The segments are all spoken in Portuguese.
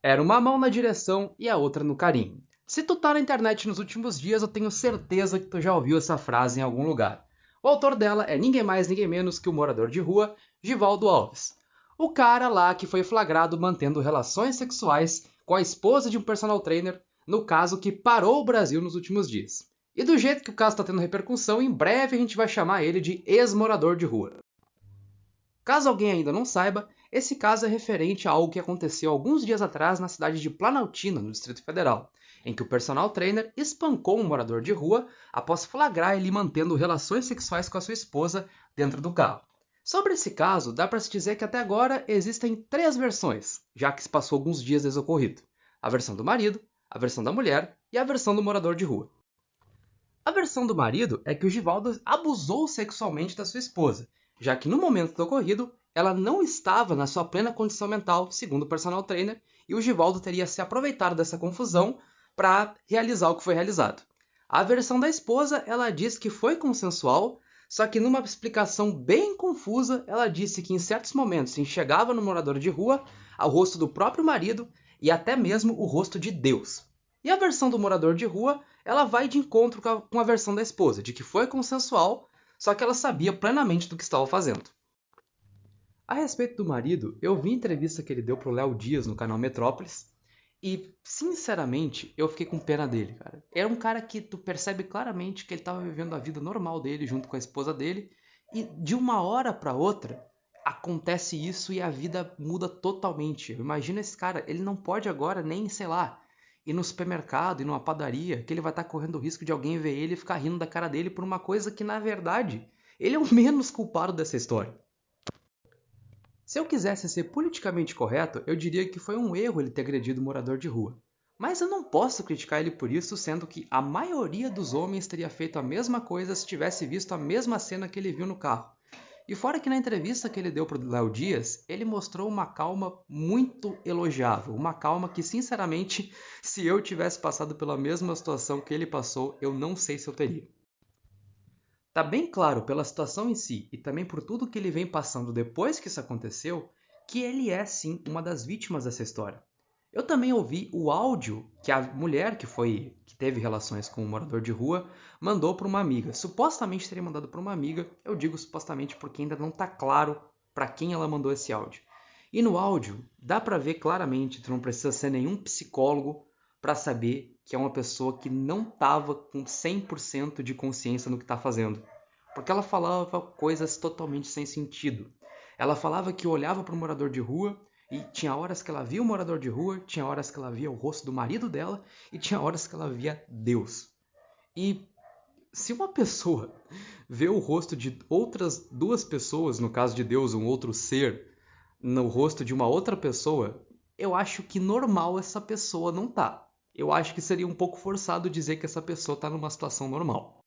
Era uma mão na direção e a outra no carinho. Se tu tá na internet nos últimos dias, eu tenho certeza que tu já ouviu essa frase em algum lugar. O autor dela é ninguém mais, ninguém menos que o morador de rua, Givaldo Alves. O cara lá que foi flagrado mantendo relações sexuais com a esposa de um personal trainer, no caso que parou o Brasil nos últimos dias. E do jeito que o caso está tendo repercussão, em breve a gente vai chamar ele de ex-morador de rua. Caso alguém ainda não saiba, esse caso é referente a algo que aconteceu alguns dias atrás na cidade de Planaltina, no Distrito Federal, em que o personal trainer espancou um morador de rua após flagrar ele mantendo relações sexuais com a sua esposa dentro do carro. Sobre esse caso, dá para se dizer que até agora existem 3 versões, já que se passou alguns dias desde o ocorrido. A versão do marido, a versão da mulher e a versão do morador de rua. A versão do marido é que o Givaldo abusou sexualmente da sua esposa, já que no momento do ocorrido, ela não estava na sua plena condição mental, segundo o personal trainer, e o Givaldo teria se aproveitado dessa confusão para realizar o que foi realizado. A versão da esposa, ela diz que foi consensual, só que numa explicação bem confusa, ela disse que em certos momentos se enxergava no morador de rua o rosto do próprio marido e até mesmo o rosto de Deus. E a versão do morador de rua, ela vai de encontro com a versão da esposa, de que foi consensual, só que ela sabia plenamente do que estava fazendo. A respeito do marido, eu vi a entrevista que ele deu pro Léo Dias no canal Metrópolis e, sinceramente, eu fiquei com pena dele, cara. Era um cara que tu percebe claramente que ele estava vivendo a vida normal dele junto com a esposa dele e de uma hora para outra acontece isso e a vida muda totalmente. Imagina esse cara, ele não pode agora nem, sei lá, ir no supermercado, ir numa padaria, que ele vai estar correndo o risco de alguém ver ele e ficar rindo da cara dele por uma coisa que, na verdade, ele é o menos culpado dessa história. Se eu quisesse ser politicamente correto, eu diria que foi um erro ele ter agredido o morador de rua. Mas eu não posso criticar ele por isso, sendo que a maioria dos homens teria feito a mesma coisa se tivesse visto a mesma cena que ele viu no carro. E fora que na entrevista que ele deu para o Léo Dias, ele mostrou uma calma muito elogiável. Uma calma que, sinceramente, se eu tivesse passado pela mesma situação que ele passou, eu não sei se eu teria. Tá bem claro pela situação em si e também por tudo que ele vem passando depois que isso aconteceu, que ele é sim uma das vítimas dessa história. Eu também ouvi o áudio que a mulher que teve relações com um morador de rua mandou para uma amiga. Supostamente teria mandado para uma amiga, eu digo supostamente porque ainda não está claro para quem ela mandou esse áudio. E no áudio dá para ver claramente, tu não precisa ser nenhum psicólogo para saber que é uma pessoa que não estava com 100% de consciência no que está fazendo. Porque ela falava coisas totalmente sem sentido. Ela falava que olhava para o morador de rua e tinha horas que ela via o morador de rua, tinha horas que ela via o rosto do marido dela e tinha horas que ela via Deus. E se uma pessoa vê o rosto de outras 2 pessoas, no caso de Deus, um outro ser, no rosto de uma outra pessoa, eu acho que normal essa pessoa não tá. Eu acho que seria um pouco forçado dizer que essa pessoa está numa situação normal.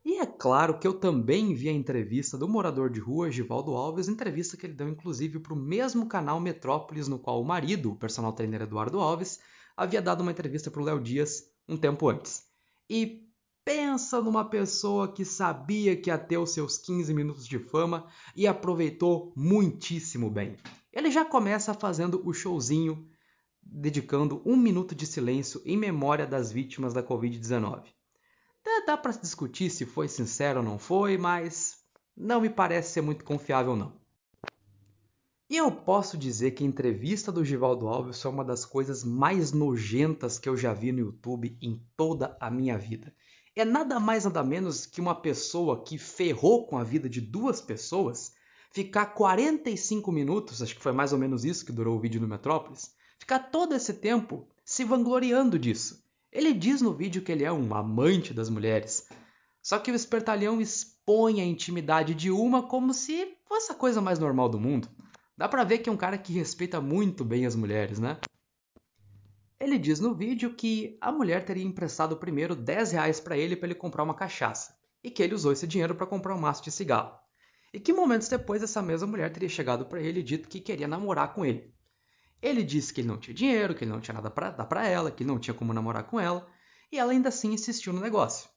E é claro que eu também vi a entrevista do morador de rua, Givaldo Alves, entrevista que ele deu inclusive para o mesmo canal Metrópolis, no qual o marido, o personal trainer Eduardo Alves, havia dado uma entrevista para o Léo Dias um tempo antes. E pensa numa pessoa que sabia que ia ter os seus 15 minutos de fama e aproveitou muitíssimo bem. Ele já começa fazendo o showzinho, dedicando 1 minuto de silêncio em memória das vítimas da Covid-19. Dá para discutir se foi sincero ou não foi, mas não me parece ser muito confiável não. E eu posso dizer que a entrevista do Givaldo Alves foi uma das coisas mais nojentas que eu já vi no YouTube em toda a minha vida. É nada mais nada menos que uma pessoa que ferrou com a vida de 2 pessoas ficar 45 minutos, acho que foi mais ou menos isso que durou o vídeo no Metrópolis, ficar todo esse tempo se vangloriando disso. Ele diz no vídeo que ele é um amante das mulheres, só que o espertalhão expõe a intimidade de uma como se fosse a coisa mais normal do mundo. Dá pra ver que é um cara que respeita muito bem as mulheres, né? Ele diz no vídeo que a mulher teria emprestado primeiro R$ 10 para ele comprar uma cachaça, e que ele usou esse dinheiro para comprar um maço de cigarro. E que momentos depois essa mesma mulher teria chegado para ele e dito que queria namorar com ele. Ele disse que ele não tinha dinheiro, que ele não tinha nada para dar para ela, que ele não tinha como namorar com ela, e ela ainda assim insistiu no negócio.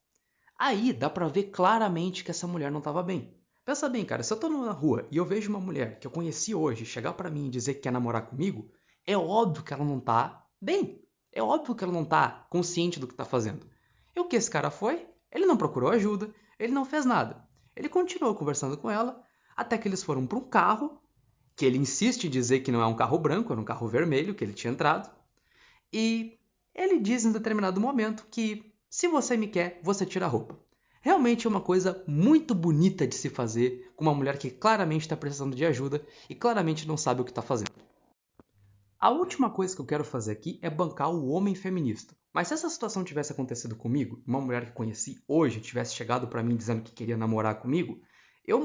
Aí dá pra ver claramente que essa mulher não estava bem. Pensa bem, cara, se eu tô na rua e eu vejo uma mulher que eu conheci hoje chegar pra mim e dizer que quer namorar comigo, É óbvio que ela não tá bem. É óbvio que ela não tá consciente do que tá fazendo. E o que esse cara foi? Ele não procurou ajuda, ele não fez nada. Ele continuou conversando com ela, até que eles foram para um carro, que ele insiste em dizer que não é um carro branco, era um carro vermelho que ele tinha entrado. E ele diz em determinado momento que se você me quer, você tira a roupa. Realmente é uma coisa muito bonita de se fazer com uma mulher que claramente está precisando de ajuda e claramente não sabe o que está fazendo. A última coisa que eu quero fazer aqui é bancar o homem feminista. Mas se essa situação tivesse acontecido comigo, uma mulher que conheci hoje tivesse chegado para mim dizendo que queria namorar comigo, eu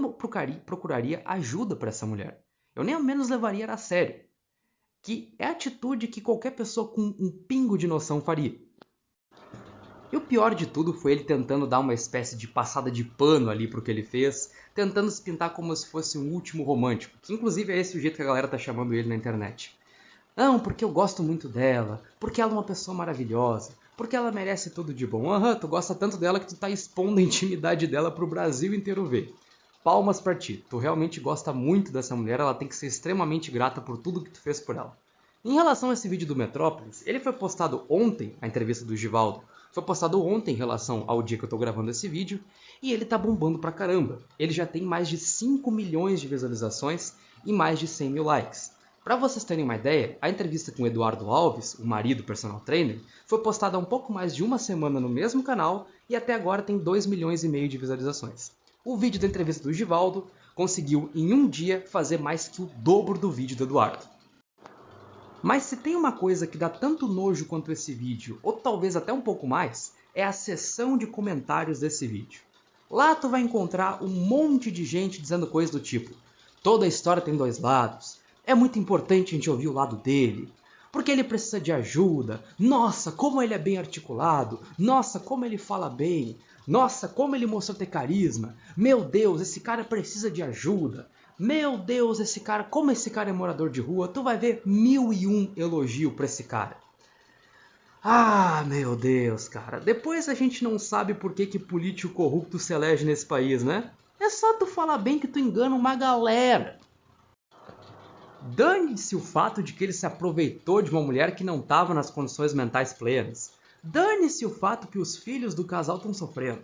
procuraria ajuda para essa mulher. Eu nem ao menos levaria ela a sério. Que é a atitude que qualquer pessoa com um pingo de noção faria. E o pior de tudo foi ele tentando dar uma espécie de passada de pano ali pro que ele fez, tentando se pintar como se fosse um último romântico, que inclusive é esse o jeito que a galera tá chamando ele na internet. Não, porque eu gosto muito dela, porque ela é uma pessoa maravilhosa, porque ela merece tudo de bom. Aham, tu gosta tanto dela que tu tá expondo a intimidade dela pro Brasil inteiro ver. Palmas pra ti, tu realmente gosta muito dessa mulher, ela tem que ser extremamente grata por tudo que tu fez por ela. Em relação a esse vídeo do Metrópolis, ele foi postado ontem, a entrevista do Givaldo, foi postado ontem em relação ao dia que eu tô gravando esse vídeo, e ele tá bombando pra caramba. Ele já tem mais de 5 milhões de visualizações e mais de 100 mil likes. Para vocês terem uma ideia, a entrevista com o Eduardo Alves, o marido personal trainer, foi postada há um pouco mais de uma semana no mesmo canal e até agora tem 2 milhões e meio de visualizações. O vídeo da entrevista do Givaldo conseguiu em um dia fazer mais que o dobro do vídeo do Eduardo. Mas se tem uma coisa que dá tanto nojo quanto esse vídeo, ou talvez até um pouco mais, é a seção de comentários desse vídeo. Lá tu vai encontrar um monte de gente dizendo coisas do tipo: toda história tem dois lados, é muito importante a gente ouvir o lado dele, porque ele precisa de ajuda, nossa, como ele é bem articulado, nossa, como ele fala bem, nossa, como ele mostrou ter carisma, meu Deus, esse cara precisa de ajuda. Meu Deus, como esse cara é morador de rua, tu vai ver 1001 elogio pra esse cara. Ah, meu Deus, cara. Depois a gente não sabe por que político corrupto se elege nesse país, né? É só tu falar bem que tu engana uma galera. Dane-se o fato de que ele se aproveitou de uma mulher que não estava nas condições mentais plenas. Dane-se o fato que os filhos do casal estão sofrendo.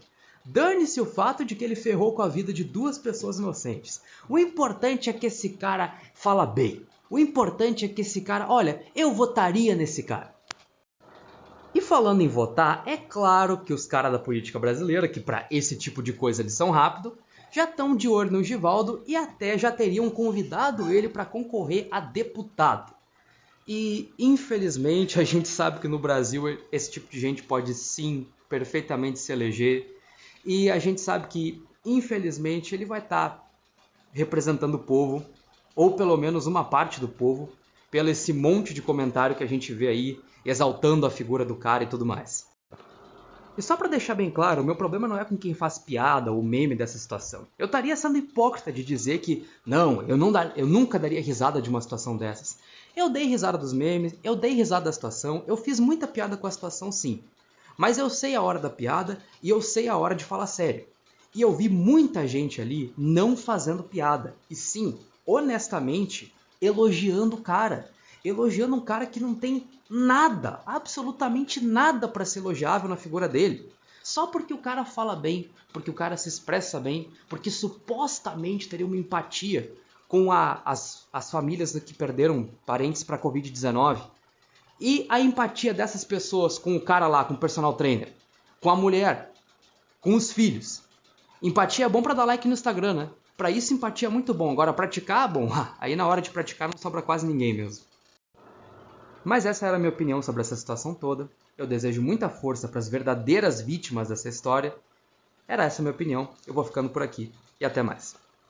Dane-se o fato de que ele ferrou com a vida de duas pessoas inocentes. O importante é que esse cara fala bem. O importante é que esse cara, olha, eu votaria nesse cara. E falando em votar, é claro que os caras da política brasileira, que para esse tipo de coisa eles são rápidos, já estão de olho no Givaldo e até já teriam convidado ele para concorrer a deputado. E infelizmente a gente sabe que no Brasil esse tipo de gente pode sim perfeitamente se eleger. E a gente sabe que, infelizmente, ele vai estar representando o povo, ou pelo menos uma parte do povo, pelo esse monte de comentário que a gente vê aí, exaltando a figura do cara e tudo mais. E só para deixar bem claro, o meu problema não é com quem faz piada ou meme dessa situação. Eu estaria sendo hipócrita de dizer que, não, eu nunca daria risada de uma situação dessas. Eu dei risada dos memes, eu dei risada da situação, eu fiz muita piada com a situação sim. Mas eu sei a hora da piada e eu sei a hora de falar sério. E eu vi muita gente ali não fazendo piada. E sim, honestamente, elogiando o cara. Elogiando um cara que não tem nada, absolutamente nada para ser elogiável na figura dele. Só porque o cara fala bem, porque o cara se expressa bem, porque supostamente teria uma empatia com as famílias que perderam parentes para a Covid-19. E a empatia dessas pessoas com o cara lá, com o personal trainer, com a mulher, com os filhos. Empatia é bom pra dar like no Instagram, né? Pra isso empatia é muito bom. Agora praticar, bom, aí na hora de praticar não sobra quase ninguém mesmo. Mas essa era a minha opinião sobre essa situação toda. Eu desejo muita força para as verdadeiras vítimas dessa história. Era essa a minha opinião. Eu vou ficando por aqui e até mais.